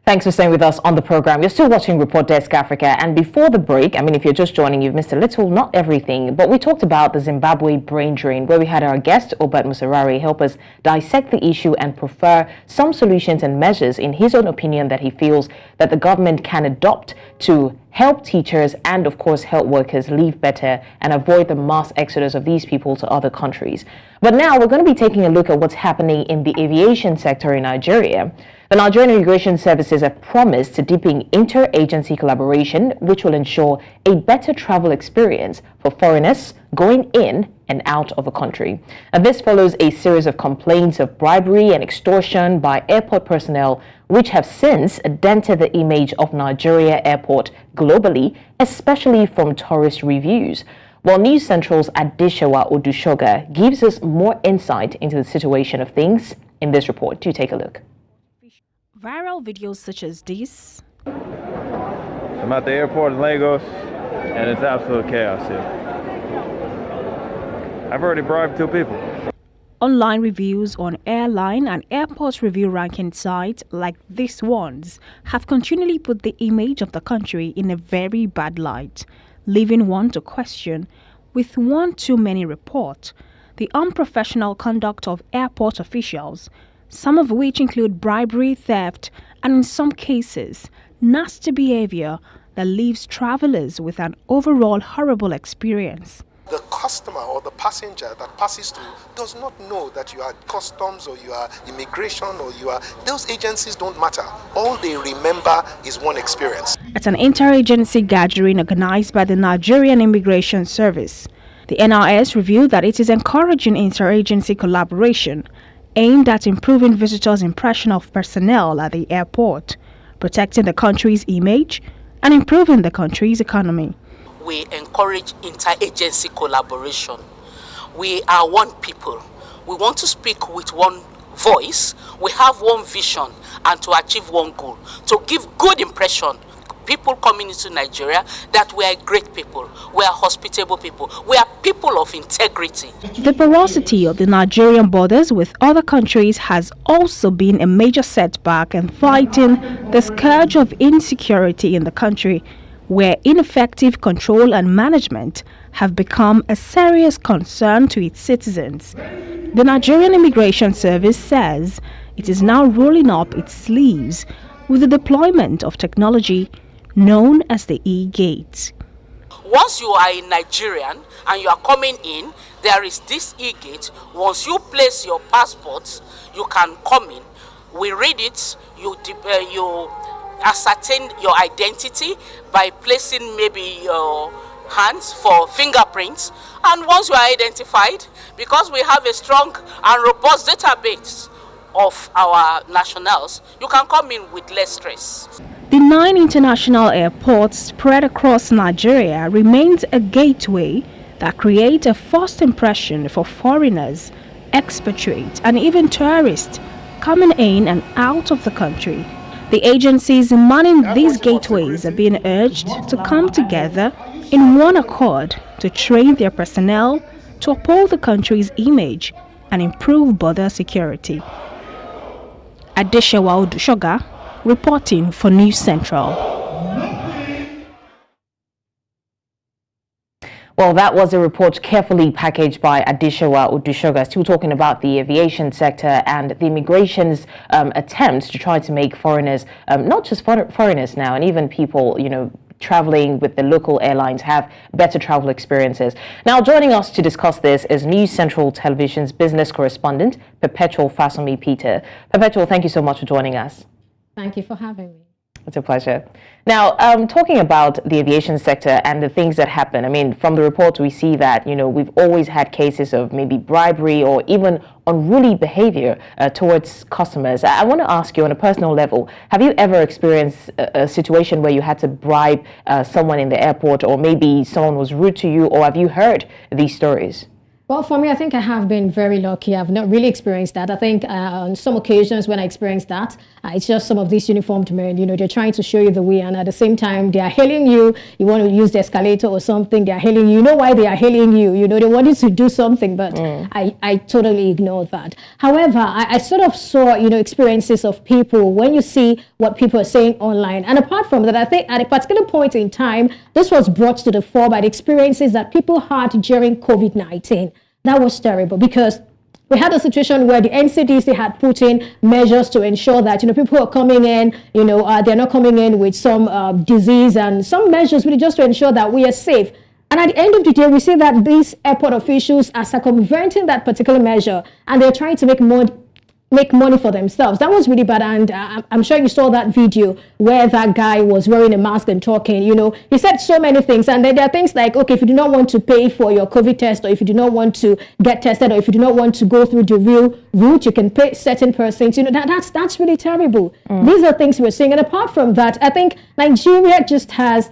Thanks for staying with us on the program. You're still watching Report Desk Africa, and before the break, if you're just joining, you've missed a little, not everything, but we talked about the Zimbabwe brain drain, where we had our guest, Obert Musarari, help us dissect the issue and prefer some solutions and measures, in his own opinion, that he feels that the government can adopt to help teachers and, of course, health workers live better and avoid the mass exodus of these people to other countries. But now we're going to be taking a look at what's happening in the aviation sector in Nigeria. The Nigerian Immigration Services have promised to deepen interagency collaboration, which will ensure a better travel experience for foreigners going in and out of the country. And this follows a series of complaints of bribery and extortion by airport personnel, which have since dented the image of Nigeria Airport globally, especially from tourist reviews. While News Central's Adesewa Odusoga gives us more insight into the situation of things in this report. Do take a look. Viral videos such as this. I'm at the airport in Lagos, and it's absolute chaos here. I've already bribed 2 people. Online reviews on airline and airport review ranking sites like these ones have continually put the image of the country in a very bad light, leaving one to question, with one too many report, the unprofessional conduct of airport officials, some of which include bribery, theft, and in some cases, nasty behavior that leaves travelers with an overall horrible experience. The customer or the passenger that passes through does not know that you are customs or you are immigration or you are... Those agencies don't matter. All they remember is one experience. At an interagency gathering organized by the Nigerian Immigration Service, the NIS revealed that it is encouraging interagency collaboration aimed at improving visitors' impression of personnel at the airport, protecting the country's image, and improving the country's economy. We encourage interagency collaboration. We are one people. We want to speak with one voice. We have one vision and to achieve one goal. To give good impression, people coming into Nigeria, that we are great people. We are hospitable people. We are people of integrity. The porosity of the Nigerian borders with other countries has also been a major setback in fighting the scourge of insecurity in the country, where ineffective control and management have become a serious concern to its citizens. The Nigerian Immigration Service says it is now rolling up its sleeves with the deployment of technology known as the e-gate. Once you are a Nigerian and you are coming in, there is this e-gate. Once you place your passport, you can come in. We read it, you ascertain your identity by placing maybe your hands for fingerprints, and once you are identified, because we have a strong and robust database of our nationals, you can come in with less stress. The 9 international airports spread across Nigeria remains a gateway that creates a first impression for foreigners, expatriates, and even tourists coming in and out of the country. The agencies manning these gateways are being urged to come together in one accord to train their personnel to uphold the country's image and improve border security. Adesewa Odusoga, reporting for News Central. Well, that was a report carefully packaged by Adesewa Odusoga, still talking about the aviation sector and the immigration's attempts to try to make foreigners, not just foreigners now, and even people, traveling with the local airlines have better travel experiences. Now, joining us to discuss this is News Central Television's business correspondent, Perpetua Fasanmi-Peter. Perpetua, thank you so much for joining us. Thank you for having me. It's a pleasure. Now, talking about the aviation sector and the things that happen, from the reports we see that, we've always had cases of maybe bribery or even unruly behavior towards customers. I want to ask you on a personal level, have you ever experienced a situation where you had to bribe someone in the airport, or maybe someone was rude to you, or have you heard these stories? Well, for me, I think I have been very lucky. I've not really experienced that. I think on some occasions when I experienced that, it's just some of these uniformed men, they're trying to show you the way. And at the same time, they are hailing you. You want to use the escalator or something, they are hailing you. You know why they are hailing you? They want you to do something, but I totally ignored that. However, I sort of saw, experiences of people when you see what people are saying online. And apart from that, I think at a particular point in time, this was brought to the fore by the experiences that people had during COVID-19. That was terrible because we had a situation where the NCDC had put in measures to ensure that, people who are coming in, they're not coming in with some disease, and some measures really just to ensure that we are safe. And at the end of the day, we see that these airport officials are circumventing that particular measure, and they're trying to make money for themselves. That was really bad. And I'm sure you saw that video where that guy was wearing a mask and talking. He said so many things, and there are things like, okay, if you do not want to pay for your COVID test, or if you do not want to get tested, or if you do not want to go through the real route, you can pay certain persons. That's really terrible. These are things we're seeing. And apart from that, I think Nigeria just has,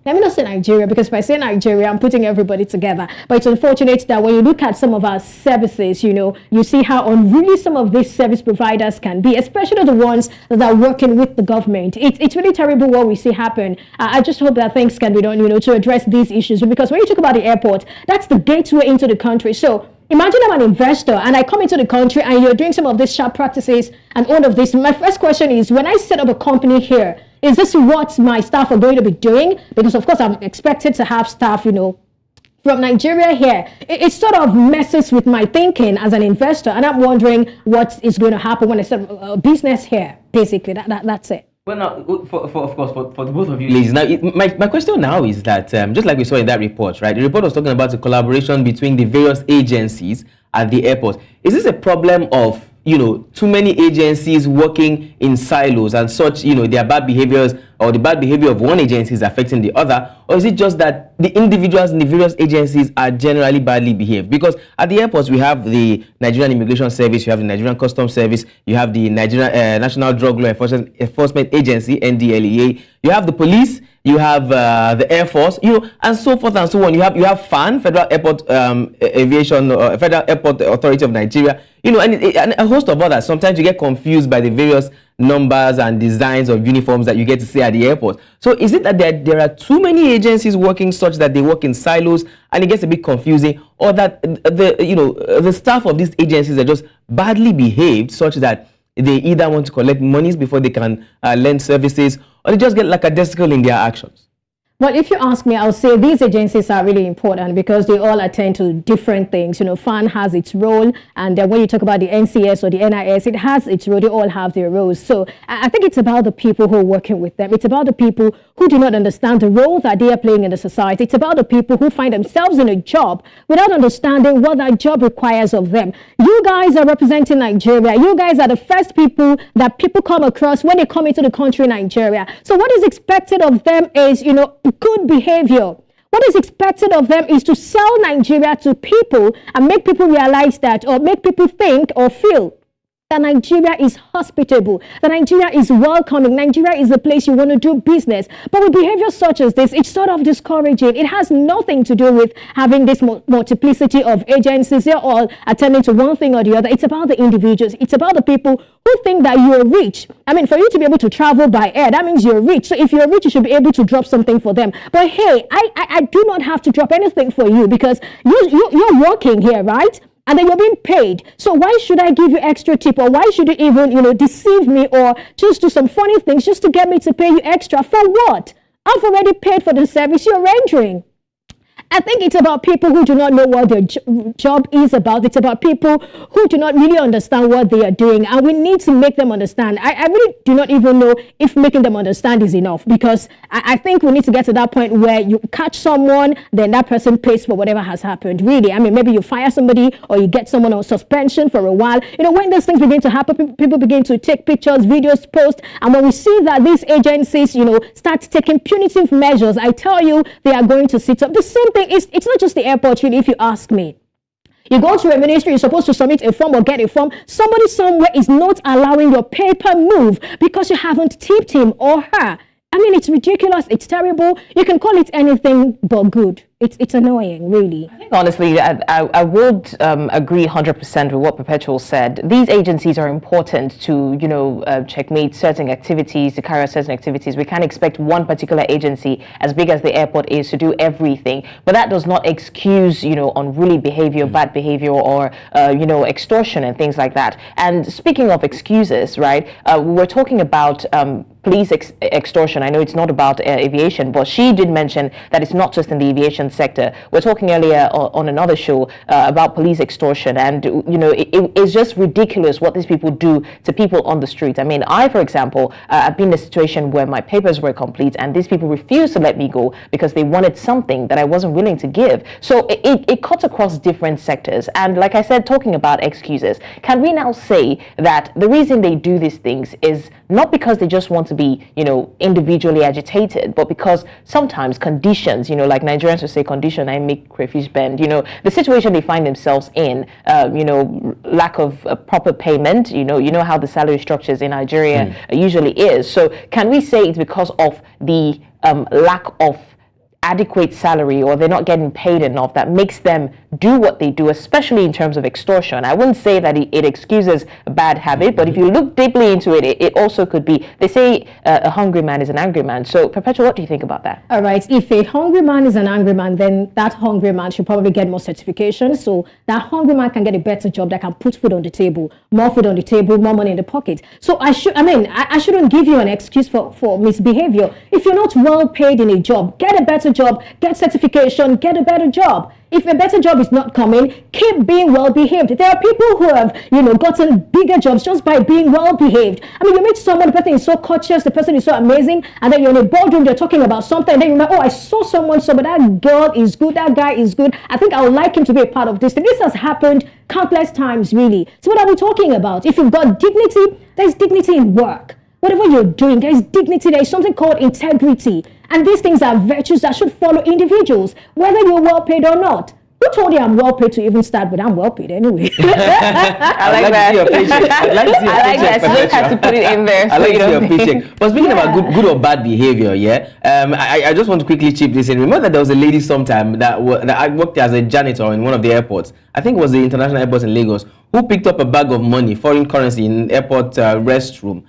let me not say Nigeria, because if I say Nigeria, I'm putting everybody together. But it's unfortunate that when you look at some of our services, you see how unruly some of these service providers can be, especially the ones that are working with the government. It's really terrible what we see happen. I just hope that things can be done, to address these issues. Because when you talk about the airport, that's the gateway into the country. So imagine I'm an investor and I come into the country and you're doing some of these sharp practices and all of this. My first question is, when I set up a company here, is this what my staff are going to be doing? Because of course I'm expected to have staff, from Nigeria here. It sort of messes with my thinking as an investor, and I'm wondering what is going to happen when I set up a business here. Basically, that's it. Well, now, of course, for the both of you ladies, now, my question now is that, just like we saw in that report, right? The report was talking about the collaboration between the various agencies at the airport. Is this a problem of, too many agencies working in silos and such, their bad behaviors, or the bad behavior of one agency is affecting the other? Or is it just that the individuals in the various agencies are generally badly behaved? Because at the airports, we have the Nigerian Immigration Service, you have the Nigerian Customs Service, you have the Nigerian National Drug Law Enforcement Agency, NDLEA, you have the police, you have the Air Force, and so forth and so on. You have FAN, Federal Airport Federal Airport Authority of Nigeria, and a host of others. Sometimes you get confused by the various numbers and designs of uniforms that you get to see at the airport. So is it that there are too many agencies working such that they work in silos and it gets a bit confusing, or that the staff of these agencies are just badly behaved such that they either want to collect monies before they can lend services, or they just get lackadaisical in their actions? Well, if you ask me, I'll say these agencies are really important because they all attend to different things. FAN has its role, and when you talk about the NCS or the NIS, it has its role. They all have their roles. So I think it's about the people who are working with them. It's about the people who do not understand the role that they are playing in the society. It's about the people who find themselves in a job without understanding what that job requires of them. You guys are representing Nigeria. You guys are the first people that people come across when they come into the country, Nigeria. So what is expected of them is, good behavior. What is expected of them is to sell Nigeria to people and make people realize that, or make people think or feel that Nigeria is hospitable, that Nigeria is welcoming, Nigeria is the place you want to do business. But with behavior such as this, it's sort of discouraging. It has nothing to do with having this multiplicity of agencies. They're all attending to one thing or the other. It's about the individuals. It's about the people who think that you're rich. I mean, for you to be able to travel by air, that means you're rich. So if you're rich, you should be able to drop something for them. But hey, I do not have to drop anything for you because you're working here, right? And then you're being paid. So why should I give you extra tip, or why should you even, deceive me or just do some funny things just to get me to pay you extra? For what? I've already paid for the service you're rendering. I think it's about people who do not know what their job is about. It's about people who do not really understand what they are doing. And we need to make them understand. I really do not even know if making them understand is enough, because I think we need to get to that point where you catch someone, then that person pays for whatever has happened. Really, I mean, maybe you fire somebody or you get someone on suspension for a while. When those things begin to happen, people begin to take pictures, videos, post. And when we see that these agencies, start taking punitive measures, I tell you, they are going to sit up. The same thing. It's not just the airport, really, if you ask me. You go to a ministry, you're supposed to submit a form or get a form. Somebody somewhere is not allowing your paper move because you haven't tipped him or her. I mean, it's ridiculous. It's terrible. You can call it anything but good. It's annoying, really. Honestly, I would agree 100% with what Perpetual said. These agencies are important to, checkmate certain activities, to carry out certain activities. We can't expect one particular agency, as big as the airport is, to do everything. But that does not excuse, unruly behavior, bad behavior, or, extortion and things like that. And speaking of excuses, right, we're talking about police extortion. I know it's not about aviation, but she did mention that it's not just in the aviation sector. We're talking earlier on another show about police extortion, and it's just ridiculous what these people do to people on the street. I mean, I, for example, I've been in a situation where my papers were complete and these people refused to let me go because they wanted something that I wasn't willing to give. So it cuts across different sectors. And like I said, talking about excuses, can we now say that the reason they do these things is not because they just want to be, individually agitated, but because sometimes conditions, like Nigerians would say, condition I make crayfish bend, the situation they find themselves in, lack of proper payment, you know how the salary structures in Nigeria usually is. So can we say it's because of the lack of adequate salary, or they're not getting paid enough, that makes them do what they do, especially in terms of extortion? I wouldn't say that it excuses a bad habit, but if you look deeply into it, it also could be. They say a hungry man is an angry man. So, Perpetua, what do you think about that? All right. If a hungry man is an angry man, then that hungry man should probably get more certifications. So that hungry man can get a better job that can put food on the table, more food on the table, more money in the pocket. So I shouldn't give you an excuse for misbehavior. If you're not well paid in a job, get a better job, get certification, get a better job. If a better job is not coming, keep being well behaved. There are people who have, gotten bigger jobs just by being well behaved. I mean, you meet someone, the person is so courteous, the person is so amazing, and then you're in a boardroom, they're talking about something, and then you're like, oh, I saw someone, but that girl is good, that guy is good. I think I would like him to be a part of this. This has happened countless times, really. So what are we talking about? If you've got dignity, there's dignity in work. Whatever you're doing, there is dignity, there is something called integrity. And these things are virtues that should follow individuals, whether you're well paid or not. Who told you I'm well paid to even start with? I'm well paid anyway. I like that. I'd like to see your I like that. So you had to put it in there. I like to see your paycheck. But speaking about good or bad behavior, I just want to quickly chip this in. Remember that there was a lady sometime that I worked as a janitor in one of the airports. I think it was the international airport in Lagos, who picked up a bag of money, foreign currency, in airport restroom.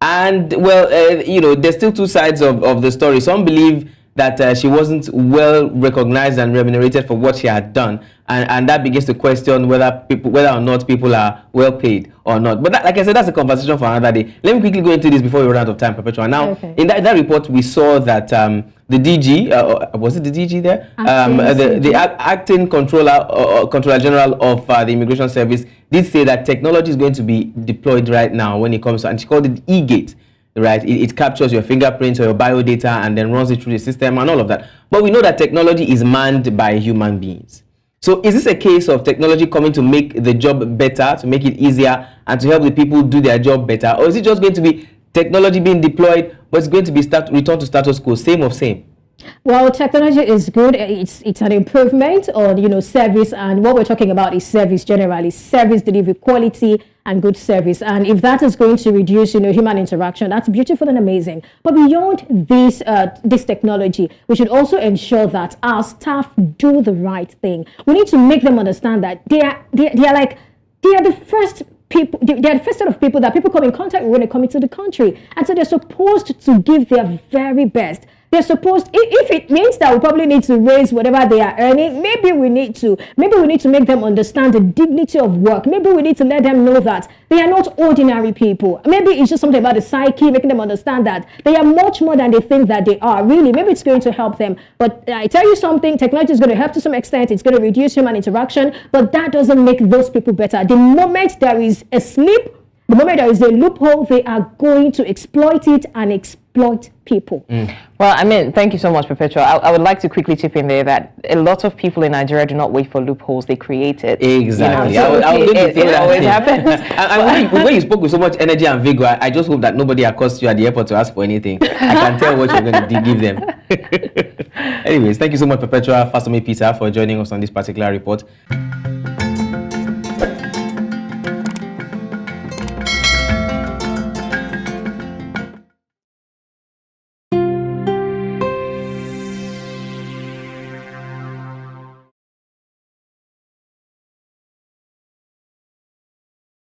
And there's still two sides of the story. Some believe that she wasn't well recognized and remunerated for what she had done, and that begins to question whether or not people are well paid or not. But like I said, that's a conversation for another day. Let me quickly go into this before we run out of time, Perpetua. Now, in that report, we saw that the DG, was it the DG there? The acting Controller General of the Immigration Service did say that technology is going to be deployed right now when it comes to, and she called it e-gate. Right, it captures your fingerprints or your bio data and then runs it through the system and all of that. But we know that technology is manned by human beings. So is this a case of technology coming to make the job better, to make it easier, and to help the people do their job better? Or is it just going to be technology being deployed, but it's going to be return to status quo, same of same? Well, technology is good. It's an improvement on, service, and what we're talking about is service generally, service delivery, quality and good service. And if that is going to reduce, human interaction, that's beautiful and amazing. But beyond this technology, we should also ensure that our staff do the right thing. We need to make them understand that they are the first people, they are the first set of people that people come in contact with when they come into the country. And so they're supposed to give their very best. They're supposed, if it means that we probably need to raise whatever they are earning, maybe we need to make them understand the dignity of work. Maybe we need to let them know that they are not ordinary people. Maybe it's just something about the psyche, making them understand that they are much more than they think that they are. Really, maybe it's going to help them. But I tell you something, technology is going to help to some extent. It's going to reduce human interaction, but that doesn't make those people better. The moment there is a slip, the moment there is a loophole, they are going to exploit it and exploit people. Well, thank you so much, Perpetua. I would like to quickly chip in there that a lot of people in Nigeria do not wait for loopholes, they create it. Exactly. It always happens. And when you spoke with so much energy and vigor, I just hope that nobody accosts you at the airport to ask for anything. I can tell what you're going to give them. Anyways, thank you so much, Perpetua, Fasanmi-Peter, for joining us on this particular report.